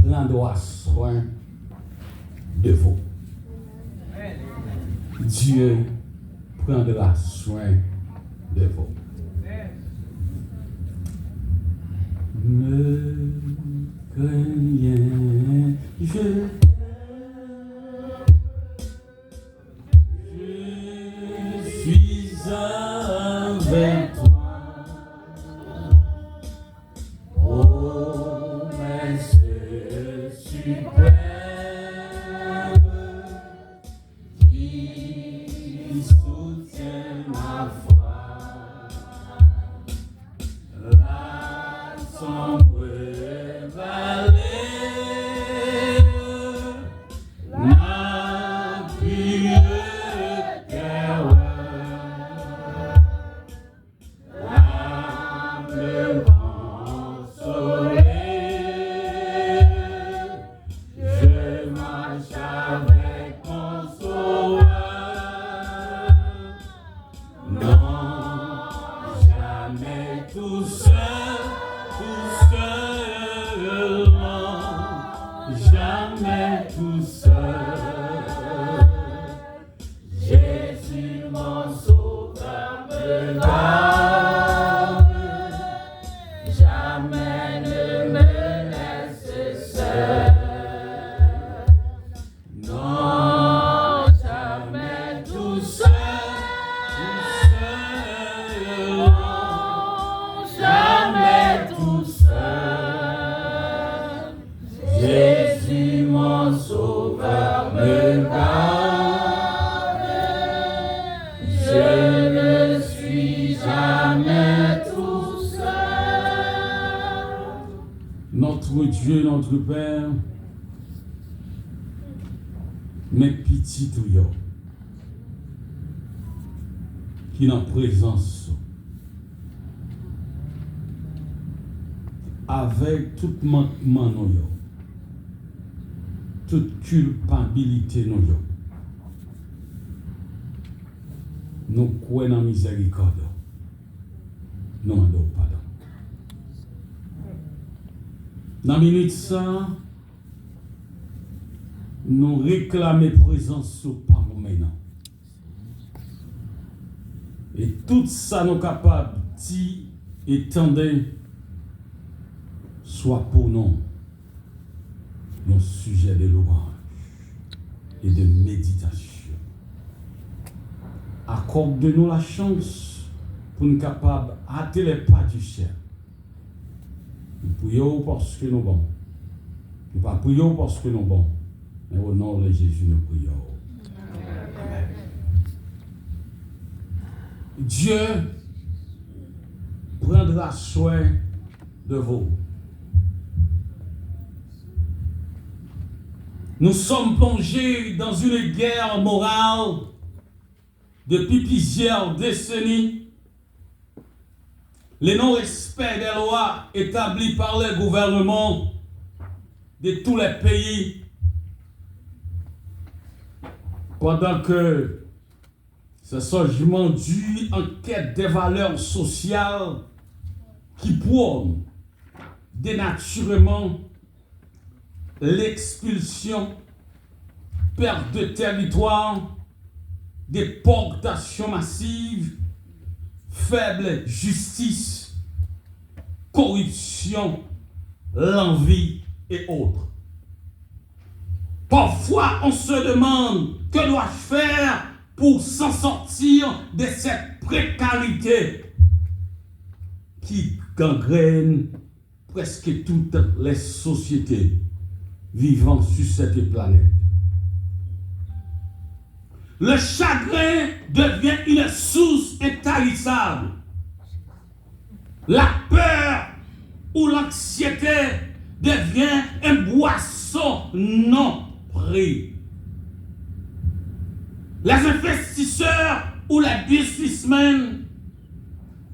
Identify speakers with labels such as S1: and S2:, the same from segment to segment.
S1: prendra soin de vous. Dieu prendra soin de vous. Ne craignez, je suis avec toi. Promesse suprême qui soutient ma foi. La sombre vallée n'a plus de terreur. L'âme consolée, je marche avec mon sauveur. Non, jamais tout seul, jamais tout seul. Jésus mon sauveur me garde, jamais ne me laisse seul. Non, jamais tout seul, jamais tout seul. Jésus mon sauveur me garde, je ne suis jamais tout seul. Notre Dieu, notre Père, mes petits tuyaux qui en présence avec tout manquement nous, toute culpabilité nous croyons dans la miséricorde, nous demandons pardon. Dans la minute ça, nous réclamons présence par nous maintenant. Et tout ça nous capables de dire et tendre, soit pour nous, nos sujets de louange et de méditation. Accorde-nous la chance pour nous capables hâter les pas du ciel. Nous prions parce que nous sommes bons. Nous ne prions pas parce que nous sommes bons. Mais au nom de Jésus, nous prions. Amen. Dieu prendra soin de vous. Nous sommes plongés dans une guerre morale depuis plusieurs décennies. Le non-respect des lois établies par le gouvernement de tous les pays, pendant que ce changement dû en quête des valeurs sociales qui prônent dénaturément l'expulsion, perte de territoire, déportation massive, faible justice, corruption, l'envie et autres. Parfois, on se demande que dois-je faire pour s'en sortir de cette précarité qui gangrène presque toutes les sociétés vivant sur cette planète. Le chagrin devient une source intarissable. La peur ou l'anxiété devient une boisson non prise. Les investisseurs ou les businessmen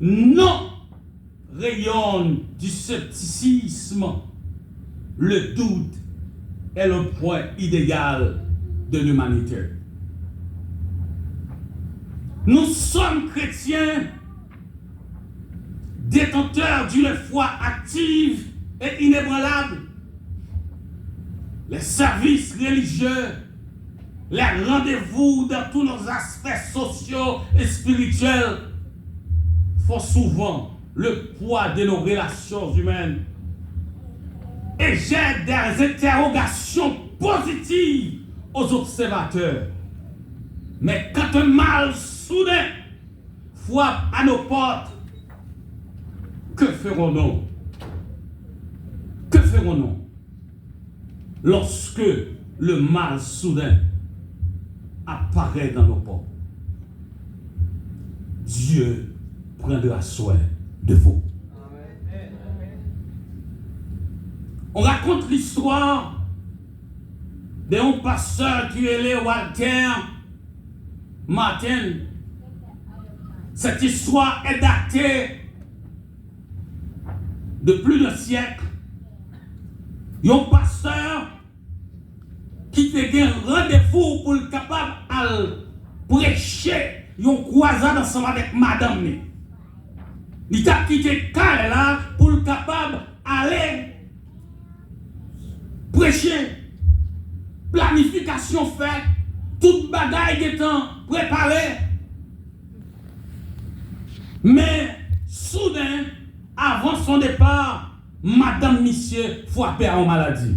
S1: non rayonnent du scepticisme. Le doute est le point idéal de l'humanité. Nous sommes chrétiens, détenteurs d'une foi active et inébranlable. les services religieux, les rendez-vous dans tous nos aspects sociaux et spirituels font souvent le poids de nos relations humaines. Et j'ai des interrogations positives aux observateurs. Mais quand un mal soudain frappe à nos portes, que ferons-nous? Que ferons-nous lorsque le mal soudain apparaît dans nos portes? Dieu prendra soin de vous. On raconte l'histoire d'un pasteur qui est Walter Martin. Cette histoire est datée de plus d'un siècle. Un pasteur qui te un rendez-vous pour être capable de prêcher une croisade ensemble avec madame. Il a quitté là pour être capable d'aller prêcher. Planification faite, toute bagaille étant préparée. Mais soudain, avant son départ, madame monsieur frappée en maladie.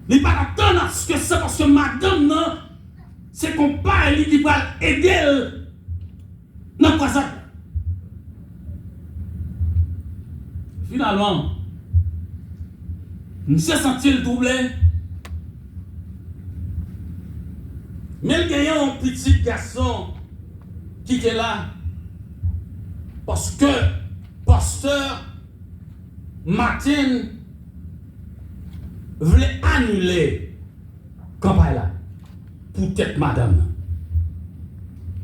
S1: Il n'est pas attendre à ce que c'est parce que madame, non, c'est qu'on parle, il va aider dans quoi ça. Finalement, monsieur senti le doublé. Mais il y a un petit garçon qui était là. Parce que pasteur Martin voulait annuler la campagne là pour tête madame.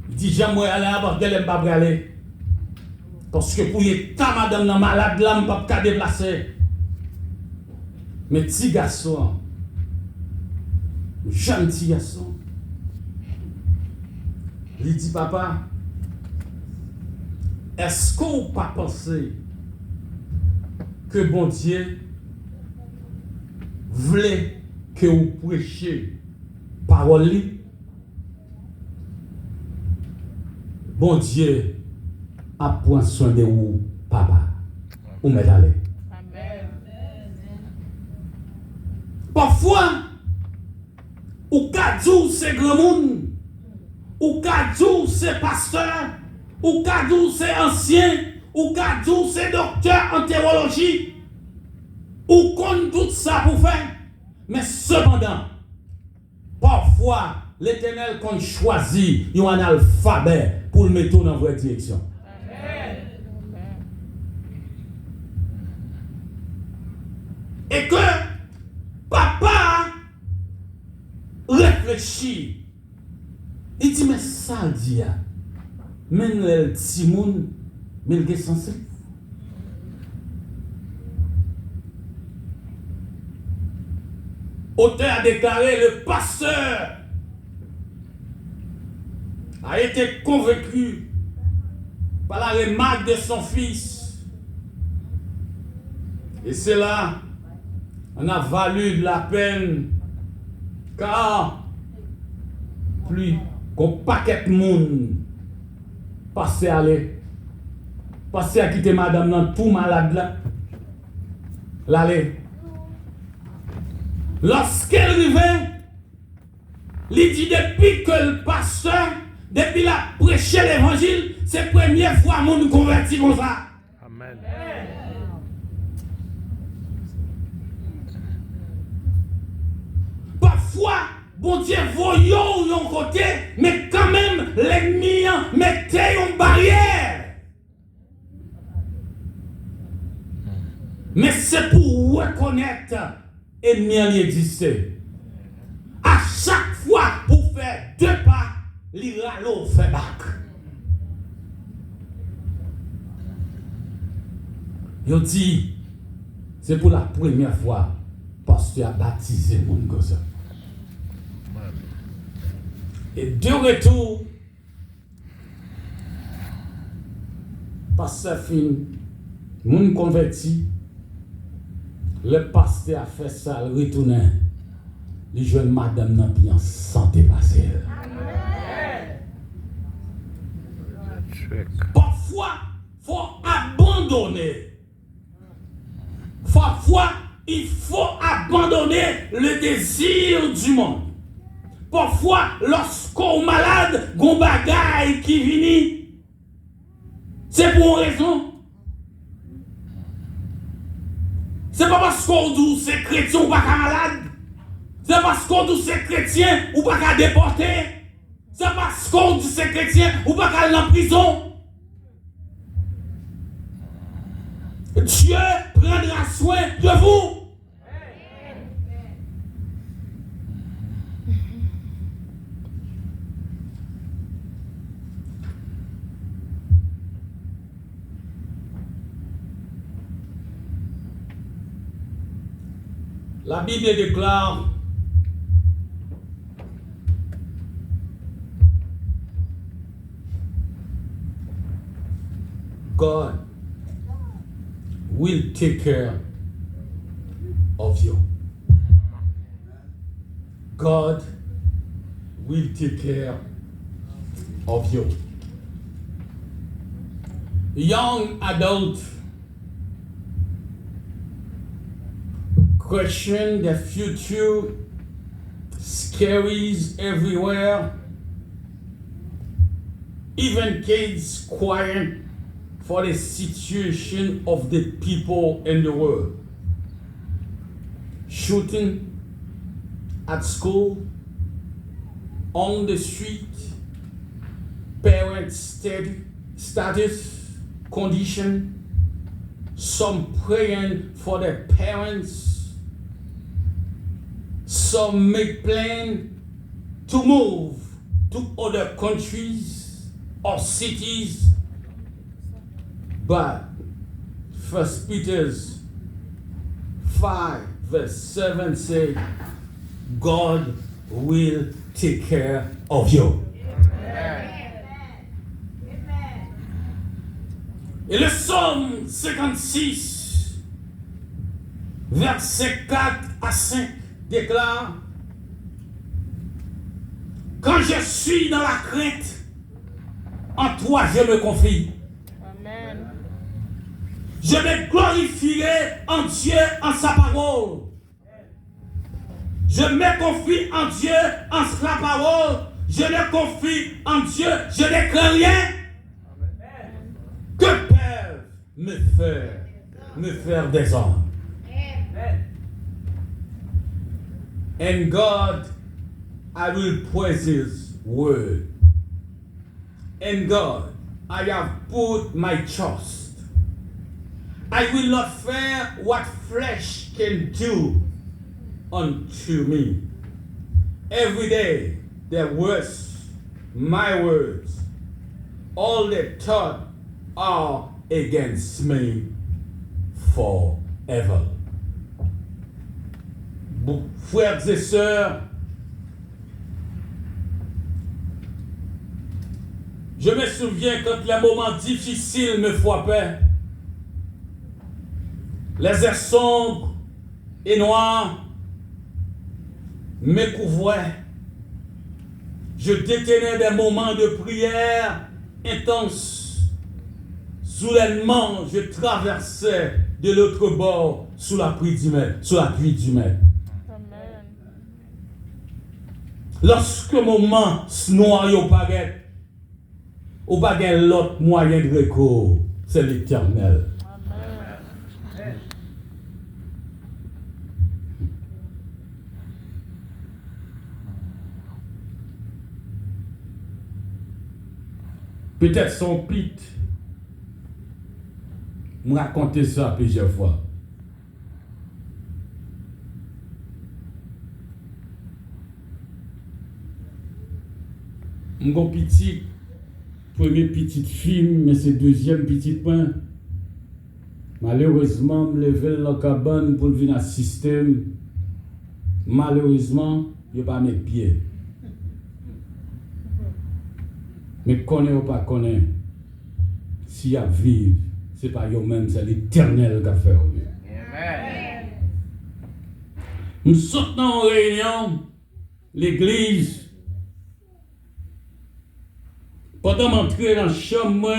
S1: Il dit j'aimerais aller à bord de aller. Parce que pour y ta madame nan malade là, je ne peux pas déplacer. Mais petit garçon, jeune petit garçon, il dit papa, est-ce qu'on n'a pas pensé que bon Dieu voulait que vous prêchiez parole? Bon Dieu a pris soin de vous, papa. Où m'est allé? Parfois, ou kadou c'est grand monde, ou kadou c'est pasteur, ou kadou c'est ancien, ou kadou c'est docteur en théologie, ou qu'on tout ça pour faire. Mais cependant, parfois, l'Éternel qu'on choisit, il y a un alphabet pour le mettre dans la vraie direction. Et que papa réfléchit. Il dit, mais ça dit, même le petit monde, mais il est censé. Auteur a déclaré, le pasteur a été convaincu par la remarque de son fils. Et c'est là on a valu de la peine, car plus qu'un paquet de monde passé à quitter madame dans tout malade là, l'aller. Lorsqu'elle arrivait, il dit depuis que le pasteur, depuis qu'il a prêché l'évangile, c'est la première fois que monde converti comme ça. Amen. Parfois, bon Dieu voyons d'un côté, mais quand même l'ennemi mettait une barrière. Mais c'est pour reconnaître l'ennemi existait. À chaque fois, pour faire 2 pas, l'Iralo fait back. Il dit, c'est pour la première fois, parce que tu as baptisé mon gosse. Et de retour, pasteur fin, mon converti, Le pasteur a fait ça, il retournait. Les jeunes madame n'ont plus en santé passée. Parfois, il faut abandonner. Parfois, il faut abandonner le désir du monde. Parfois, lorsqu'on est malade, on bagaille qui vient. C'est pour une raison. C'est pas parce qu'on dit c'est chrétien ou pas malade. C'est parce qu'on dit c'est chrétien ou pas déporté. C'est parce qu'on dit c'est chrétien ou pas aller en prison. Dieu prendra soin de vous. La Bible déclare God will take care of you. God will take care of you. Young adult question the future, scaries everywhere, even kids crying for the situation of the people in the world. Shooting at school, on the street, parent status, condition, some praying for their parents, some make plans to move to other countries or cities. But 1 Peter 5 verse 7 says, God will take care of you. Amen. Et le psaume 56, verset 4 à 5 déclare, quand je suis dans la crainte, en toi je me confie. Amen. Je me glorifierai en Dieu, en sa parole. Je me confie en Dieu, en sa parole. Je me confie en Dieu, je ne crains rien. Amen. Que peuvent me faire des hommes? Amen. And God, I will praise His word. In God, I have put my trust. I will not fear what flesh can do unto me. Every day, the words, my words, all the thought are against me forever. Frères et sœurs, je me souviens quand les moments difficiles me frappaient, les airs sombres et noirs me couvraient. Je détenais des moments de prière intenses. Soudainement, je traversais de l'autre bord sous la pluie du maître. Lorsque le moment noir au paraît, au bagage l'autre moyen de recours, c'est l'Éternel. Amen. Peut-être son pite m'a raconté ça plusieurs fois. Mon petit, première petite fille, mais c'est deuxième petit point. Malheureusement, je me levais dans la cabane pour venir à système. Malheureusement, je n'ai pas mes pieds. Mais connaît ou pas connaît, s'il y a vivre, ce n'est pas eux-mêmes, c'est l'Éternel qui a fait. Nous sortons en réunion, l'église. Pendant m'entrer dans la chambre,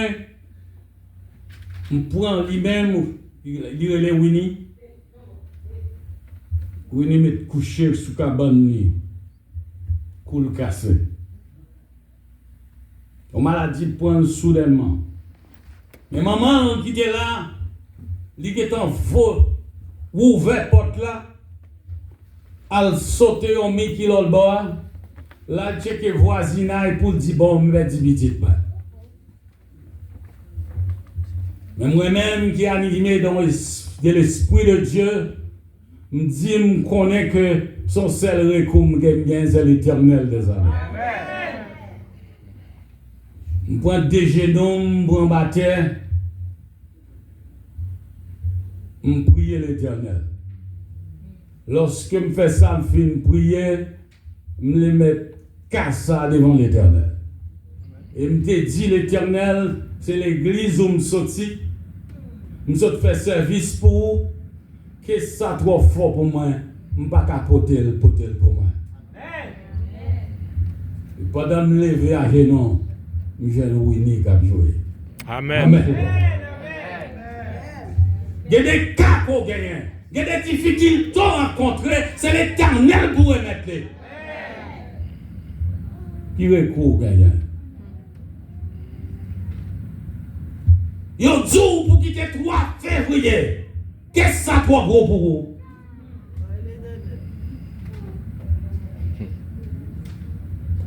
S1: je prends lui-même, il est Winnie. Winnie met couché sous cabane, coule cassé. La maladie prend soudainement. Mais maman qui était là, il était en faux, ouvert porte là, elle sauter en mi-kilo le bois, là, checker voisinage pour dire bon, je vais dire petit. Mais moi-même qui animé dans l'esprit de Dieu, me dit, je connais que son seul recours, c'est l'éternel des années. Je prends des genoux, je prends bataille, je prie l'éternel. Lorsque je fais ça, je finis de prier, je me mets ça devant l'éternel. Et je me dis, l'éternel, c'est l'église où je me sortis. Je me fais service pour vous. Qu'est-ce que ça trop fort pour moi? Je ne peux pas capoter pour moi. Et pendant que je me lever à genoux, je vais Winnie qui a joué.
S2: Amen.
S1: Amen. Il y a des cas qu'on gagne. Il y a des difficultés à rencontrer. C'est l'éternel pour remettre. Qui recourt gagnant. Il y a un jour pour quitter 3 février. Qu'est-ce que ça trop gros pour vous?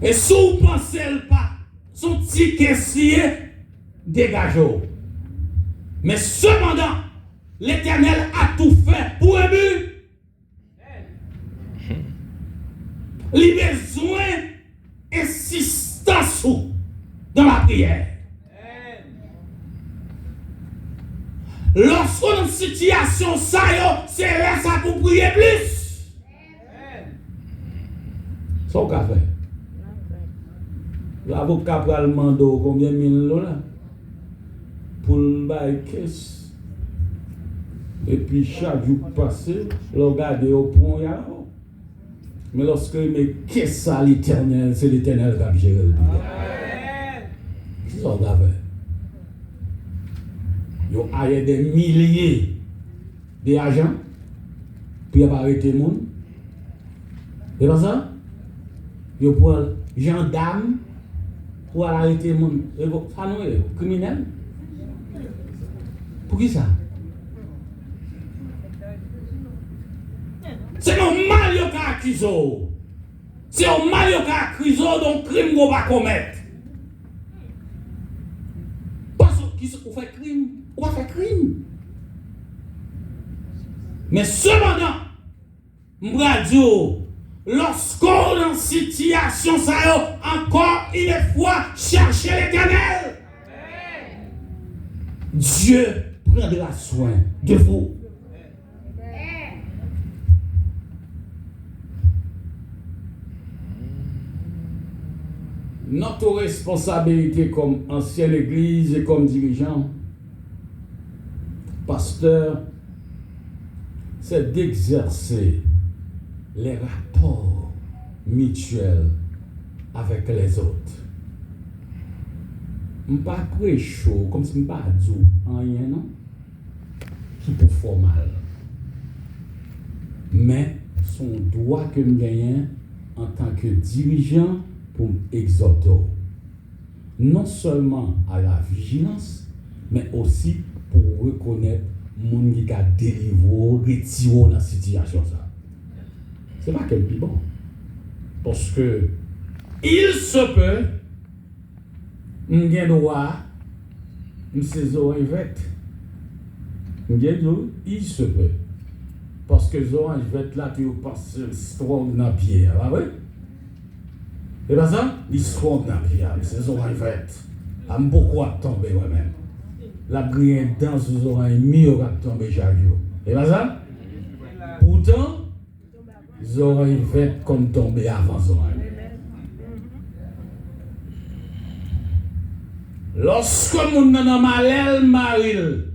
S1: Et si vous ne pensez pas, son petit caissier, dégagez-vous. Mais cependant, l'Éternel a tout fait pour un but. Il a besoin d'insistance dans la prière. Lorsqu'on a une situation, ça, c'est là ça pour prier plus. Son café. L'avocat va demander combien de $1000 pour le bail caisse. Et puis chaque jour passé, le regarder au point, il y a. Mais lorsque il met qu'est-ce ça l'éternel, c'est l'éternel qui a géré le bien. Qu'est-ce qu'on a fait? Il y a des milliers d'agents, puis il n'y a pas arrêté le monde. C'est pas ça? Il y a pour gendarme pour arrêter le monde. Ça non est criminel. Pour qui ça? C'est normal qu'il y a accusé. C'est normal qu'il y a accusé d'un crime qu'on va commettre. Parce qu'on fait crime, on va faire crime. Mais cependant, m'radio, lorsqu'on est en situation, ça encore une fois, chercher l'Éternel. Dieu prendra soin de vous. Notre responsabilité comme ancienne église et comme dirigeant, pasteur, c'est d'exercer les rapports mutuels avec les autres. Je ne suis pas très chaud, comme si je ne suis pas doux, rien, non? Qui pour faire mal. Mais son droit que je gagne en tant que dirigeant, pour exhorter, non seulement à la vigilance, mais aussi pour reconnaître mon qui a délivré, retiré dans la situation. C'est pas quel plus bon. Parce que il se peut, m'gen droit, m'ses oreilles vêtes. Il se peut. Parce que les oreilles vêtes là, tu passes strong dans la pierre. Ah oui? Et bien ça, l'histoire de la vie, c'est oreilles vertes. Je beaucoup tomber moi-même. La brille dans ses oreilles, mieux va tomber chaque jour. Et bien ça, pourtant, les oreilles vertes comme tomber avant les oreilles. Lorsque mon dans ma l'aile maril,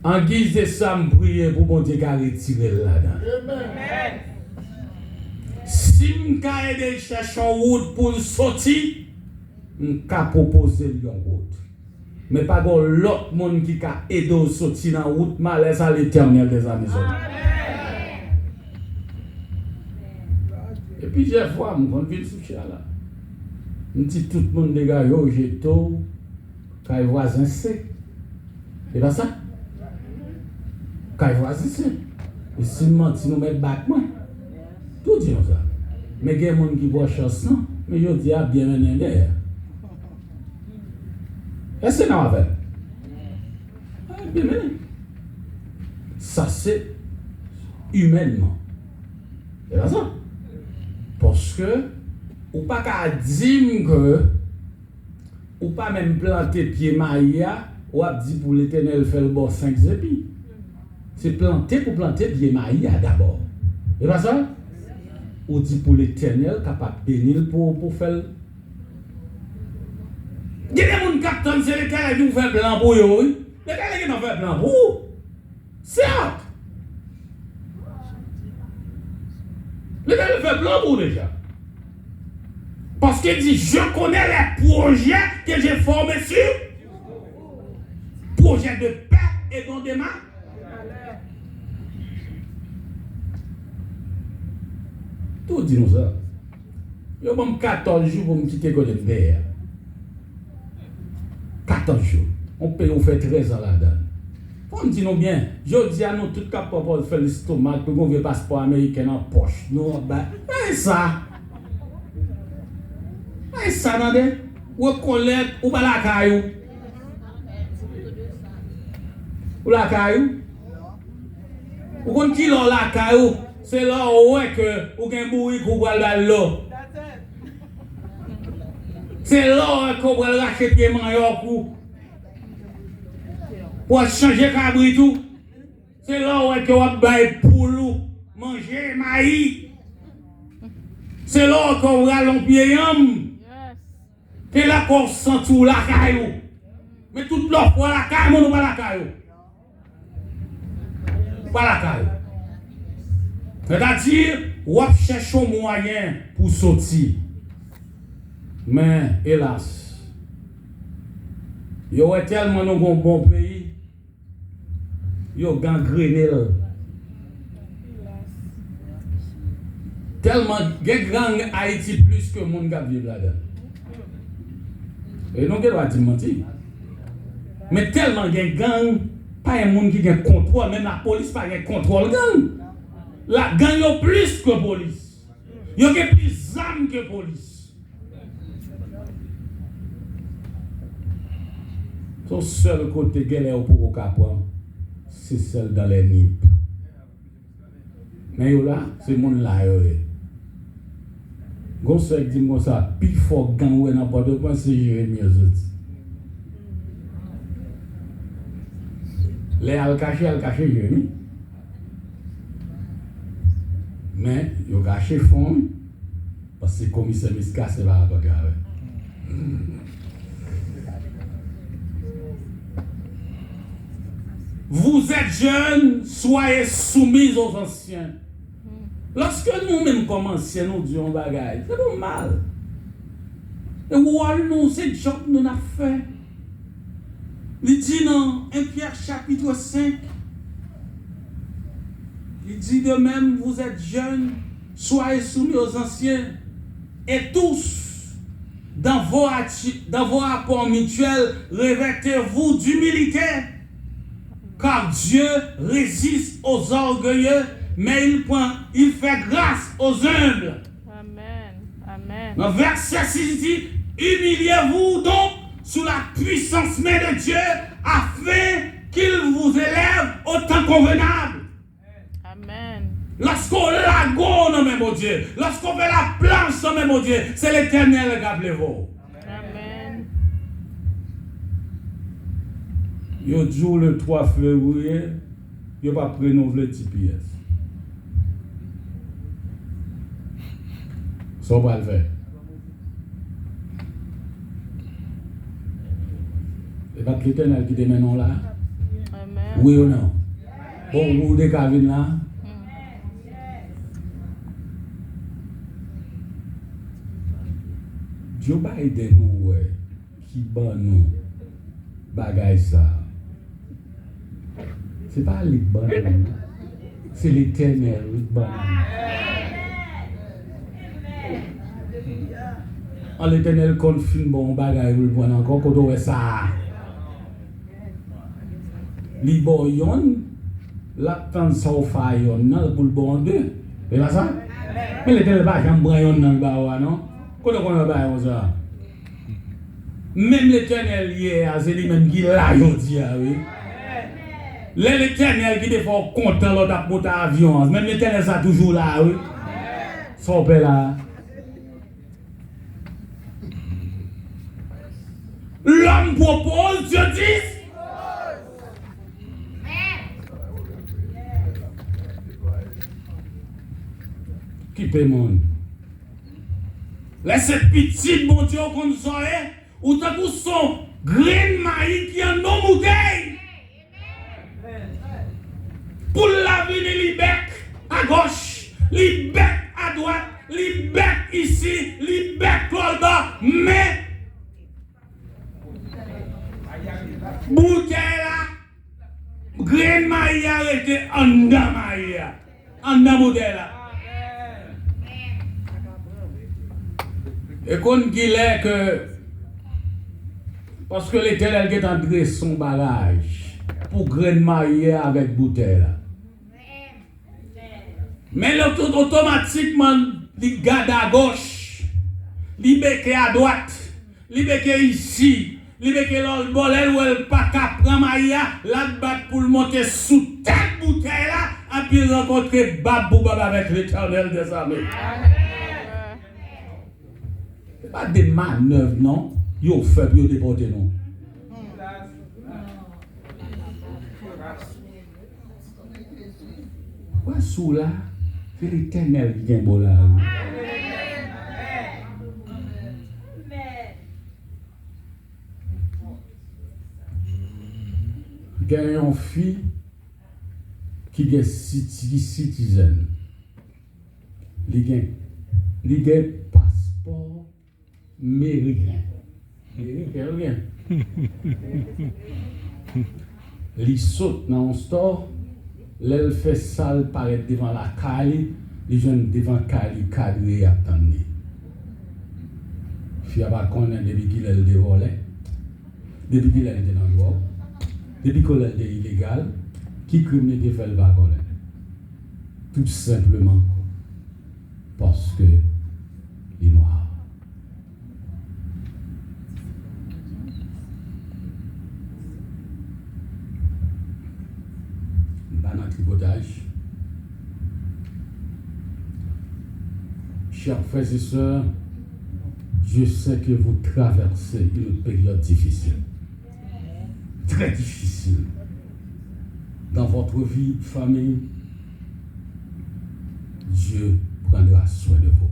S1: En guise de ça, je prie pour bon Dieu qu'à retirer là-dedans.
S2: Amen.
S1: Si je peux aider chercher une route pour sortir, je peux proposer une route. Mais pas l'autre monde qui peut aider à sortir dans la route, malaise à l'éternel des amis. Et puis, j'ai fois, je vais venir sur là. Je dis tout le monde, les gars, j'ai tout, quand les voisins c'est. C'est pas ça? Quand les voisins c'est. Et si nous mentons, nous mettons back, moi. Tout dit ça. Mais il y a des gens qui voient chance, non? Mais ils disent, ah, bien mené derrière. Est-ce que c'est avec? Bien mené. Ça, c'est humainement. C'est pas ça? Parce que, ou pas qu'à dire que, ou pas même planter pied maïa, ou à dire pour l'éternel faire le bord 5 épis. C'est planter pour planter pied maïa d'abord. C'est pas ça? Ou dit pour l'éternel capable de bénir pour faire. Il y a des gens qui attendent, c'est l'éternel qui nous fait blanc pour eux, oui. L'éternel qui nous fait blanc pour eux. Certes. L'éternel fait blanc pour eux déjà. Parce qu'il dit, je connais les projets que j'ai formés sur. Projet de paix et non de mal. Tout dit nous ça. Il y a 14 jours pour me quitter côté de mer. 14 jours. On peut faire 13 ans là-dedans. Faut me dire nous bien. Je dis à nous tout capable de faire l'estomac pour qu'on ait un passeport américain en poche. Non, ben, c'est ça. C'est ça, non? Ou collègue, ou pas la caillou. Ou la caillou. Ou qu'on qui la caillou. C'est là où est que ou gen bourrique ou boire dans l'eau. C'est là qu'on va racheter manioc pour changer cabri tout. C'est là où est que on va poulou manger maïs. C'est là qu'on va l'empier yam. Et là qu'on sent tout la caillou. Mais toute l'autre fois la caillou, nous pas la caillou. Pas la caillou. C'est-à-dire, on cherche un moyen pour sortir. Mais, hélas, il y a tellement de bon pays, il y a gangréné. Tellement, il y a gang Haïti plus que le monde qui vit là-dedans. Et non, il va dire mentir. Mais tellement, il y a gang, pas un monde qui a contrôle, même la police pas un contrôle gang. La gang yo plus que police. Yo a plus d'armes que police. Son seul côté galère pour au capon, c'est celle dans les NIP. Mais yo là, c'est mon là yo. Gonçalves dit moi ça, plus fort gang ou n'importe quoi, c'est Jérémie Ozoti. Les al caché Jérémie. Mais il a caché fond parce que le commissaire Miska c'est pas grave. Vous êtes jeunes, soyez soumis aux anciens. Lorsque nous-mêmes comme anciens, nous disons bagaille, c'est pas mal. Et nous, c'est le job que nous avons fait. Il dit dans 1 Pierre chapitre 5, il dit de même, vous êtes jeunes, soyez soumis aux anciens, et tous, dans vos rapports mutuels, revêtez-vous d'humilité, car Dieu résiste aux orgueilleux, mais il fait grâce aux humbles.
S2: Amen. Amen.
S1: Dans verset 6, il dit, humiliez-vous donc sous la puissance même de Dieu, afin qu'il vous élève au temps convenable.
S2: Amen.
S1: Lorsqu'on lago non même Dieu, lorsqu'on fait la planche non même Dieu, c'est l'Éternel qui appelle-vous.
S2: Amen.
S1: Yo jour le 3 février, yo pas renouveler TPS. Ça va le faire. Et pas l'Éternel qui te mène là.
S2: Amen.
S1: Oui ou non? Bon, vous de Kavin là? Joe Biden nous ouais, qui bat nous bagay ça. C'est pas les bons, c'est l'Éternel qui bat nous. L'Éternel confirme bon bagay vous le prendre encore quand on voit ça. Li bon yon, la tan sa ou fa yon nan pour le bon deux. C'est pas ça? Mais l'Éternel pas jamais prendre yon nan ba wa non. Quand on va faire ça, même l'Éternel hier, c'est lui-même qui l'a dit, oui. L'Éternel qui est fort content l'autre pour ta avion, même l'Éternel ça toujours là, oui. Son père là. L'homme propose, Dieu dit. Qui peut monde? Laissez petit bon Dieu qu'on nous soit, ou tant que son grain maïs qui en non bouteille. Pour la venir li bec à gauche, li bec à droite, li bec ici, li bec là-bas, mais bouteille là, grain maïs arrêté en dedans maïs, en dedans bouteille là. Et qu'on dit que parce que l'Éternel est entré son bagage pour grain marié avec bouteille. Mais automatiquement, il garde à gauche, il bec à droite, il bec ici, il bec l'autre bolel ou elle pas qu'à prendre maïa, la bat pour monter sous telle bouteille là, et puis rencontrer Babou avec l'Éternel des armées. Pas des manœuvres, non? Yo fait pour déporter, non? Quoi, sous là? C'est l'Éternel qui vient bon là. Il y a une fille qui est citizen. Il y a un passeport. Américain. Rien. Il saute dans un store, l'elle fait sale paraître devant la caille, les jeunes devant la caille cadré et attendent. Je ne sais pas depuis qu'il est dévolé, depuis qu'il est dans le droit, depuis qu'il est illégal, qui crime ne fait le pas. Tout simplement parce que il est noir. Chers frères et sœurs, je sais que vous traversez une période difficile, très difficile, dans votre vie, famille. Dieu prendra soin de vous.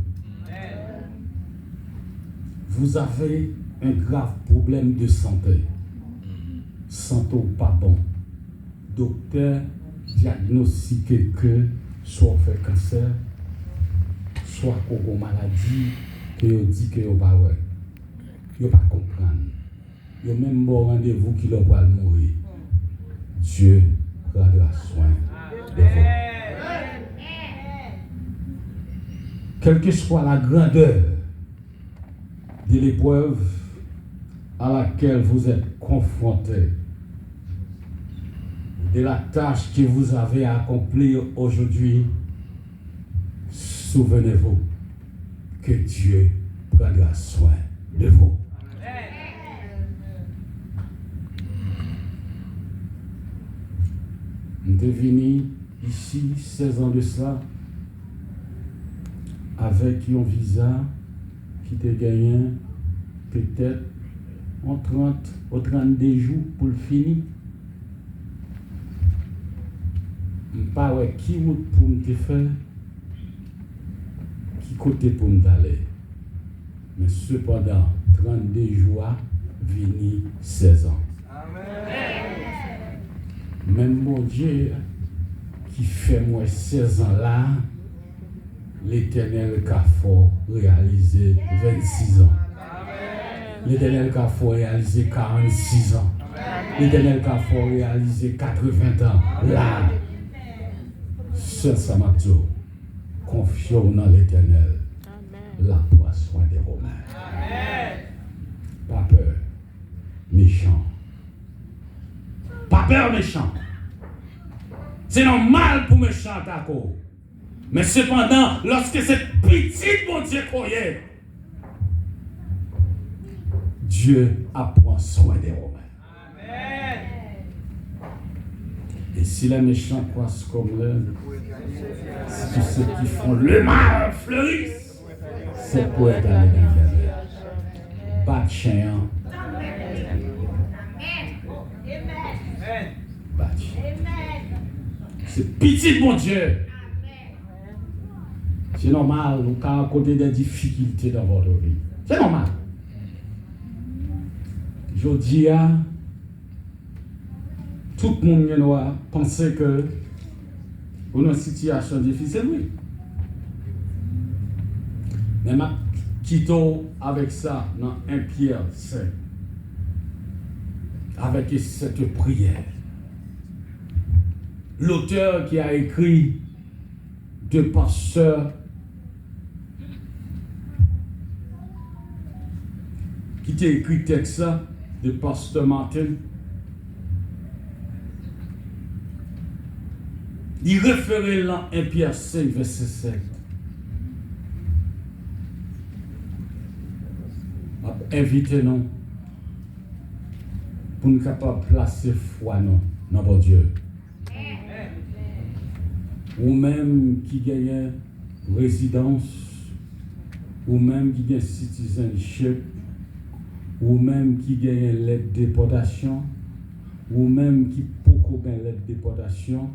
S1: Vous avez un grave problème de santé, santé pas bon. Docteur diagnostiqué que soit fait cancer, soit une maladie, que vous dit que vous ne pouvez pas comprendre. Vous avez même bon rendez-vous qui va mourir. Dieu prendra soin de vous. Quelle que soit la grandeur de l'épreuve à laquelle vous êtes confrontés, de la tâche que vous avez à accomplir aujourd'hui, souvenez-vous que Dieu prendra soin de vous. Nous sommes venus ici 16 ans de ça avec un visa qui te gagné peut-être en 30 ou 32 jours pour le finir. Je ne sais pas qui route pour me faire, qui côté pour me aller. Mais cependant, 32 jours, vini 16 ans. Amen. Même mon Dieu qui fait moi 16 ans là, l'Éternel qui a fort réalisé 26 ans. L'Éternel qui a fort réalisé 46 ans. L'Éternel qui a fort réalisé 80 ans. Là, seul ça m'a dit, confions dans l'Éternel. La prend soin des Romains. Pas peur, méchant. Pas peur, méchant. C'est normal pour méchant d'accord. Mais cependant, lorsque cette petite bon Dieu croyait, Dieu apprend soin des Romains. Amen. Et si les méchants croissent comme l'un, si tous ceux qui font le mal fleurissent, c'est pour être à l'éternel. Pas de chien. Pas de chien. C'est petit mon Dieu. C'est normal, vous avez côté des difficultés dans votre vie. C'est normal. Je dis à tout le monde doit penser que vous avez une situation difficile, oui. Mais je quitte avec ça dans 1 Pierre 5, avec cette prière. L'auteur qui a écrit de pasteur qui t'a écrit texte ça de pasteur Martin, il référait là 1 Pierre 5 verset 7. Invitez-nous pour nous capables de placer foi dans votre Dieu. Ou même qui gagne résidence, ou même qui gagne citizenship, ou même qui gagne l'aide de déportation, ou même qui peut gagner l'aide de déportation,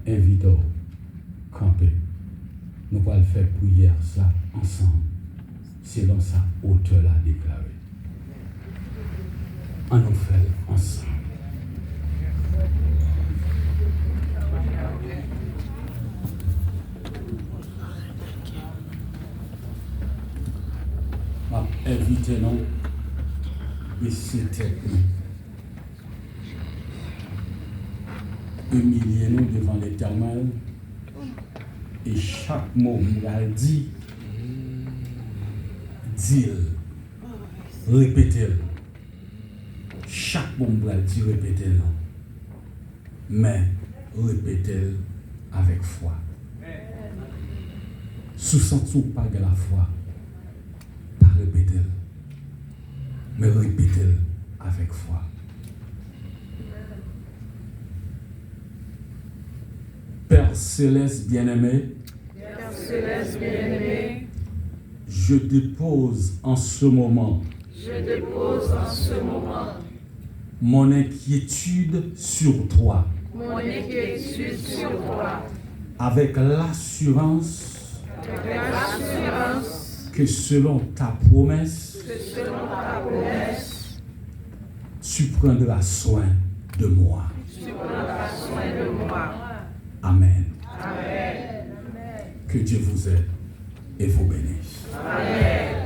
S1: invitez-nous à camper. Nous allons faire prière ça ensemble, selon sa hauteur l'a déclaré. On nous fait ensemble. Invitez-nous et c'était humiliez-nous devant l'Éternel et chaque mot nous a dit, répétez-le. Chaque mot nous a dit, répétez-le. Mais répétez-le avec foi. Sous-sentons pas de la foi. Répétez-le, mais répétez-le avec foi. Père céleste bien-aimé, je dépose en ce moment mon inquiétude sur toi, avec l'assurance que selon ta promesse, tu prendras soin de moi. Amen. Que Dieu vous aide et vous bénisse. Amen.